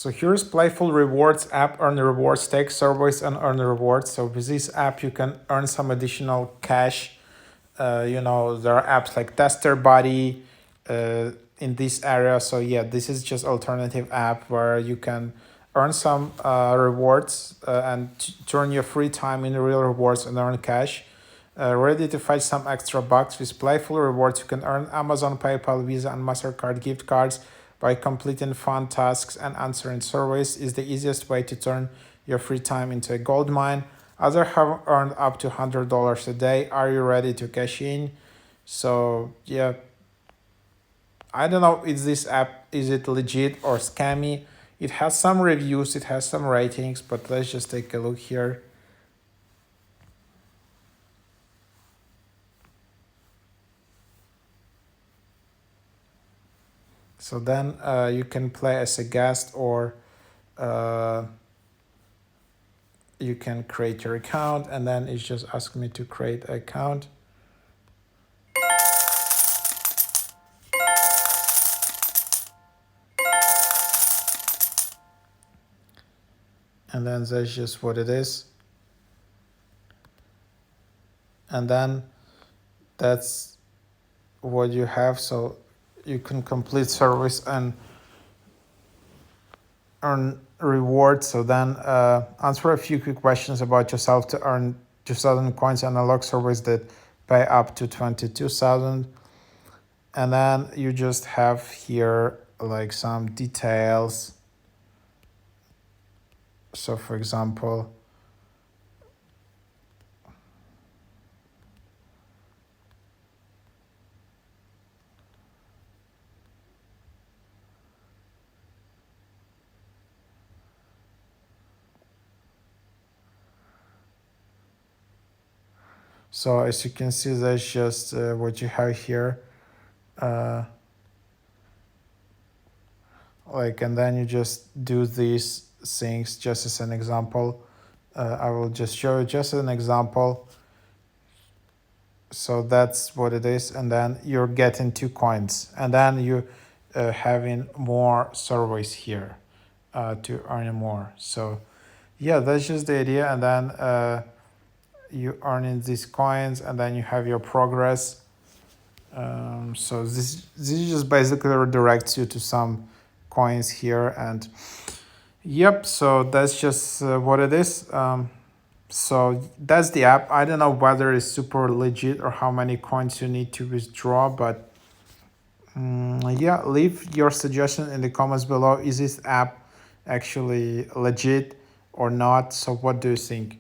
So here's Playful Rewards app, earn rewards, take surveys and earn rewards. So with this app, you can earn some additional cash. You know, there are apps like Tester Buddy in this area. So yeah, this is just alternative app where you can earn some rewards and turn your free time into real rewards and earn cash. Ready to fight some extra bucks? With Playful Rewards, you can earn Amazon, PayPal, Visa, and MasterCard gift cards by completing fun tasks and answering surveys. Is the easiest way to turn your free time into a gold mine. Others have earned up to $100 a day. Are you ready to cash in? So yeah, I don't know if this app is it legit or scammy. It has some reviews, it has some ratings, but let's just take a look here. So then you can play as a guest, or you can create your account, and then it's just asking me to create an account. And then that's just what it is. And then that's what you have. So you can complete service and earn rewards. So then answer a few quick questions about yourself to earn 2,000 coins and unlock service that pay up to 22,000. And then you just have here like some details. So for example, so as you can see, that's just what you have here. Like, and then you just do these things just as an example. I will just show you just an example. So that's what it is. And then you're getting 2 coins, and then you having more surveys here to earn more. So yeah, that's just the idea. And then you earning these coins, and then you have your progress. So this just basically redirects you to some coins here. And yep, so that's just what it is. So that's the app. I don't know whether it's super legit or how many coins you need to withdraw, but yeah, leave your suggestion in the comments below. Is this app actually legit or not? So what do you think?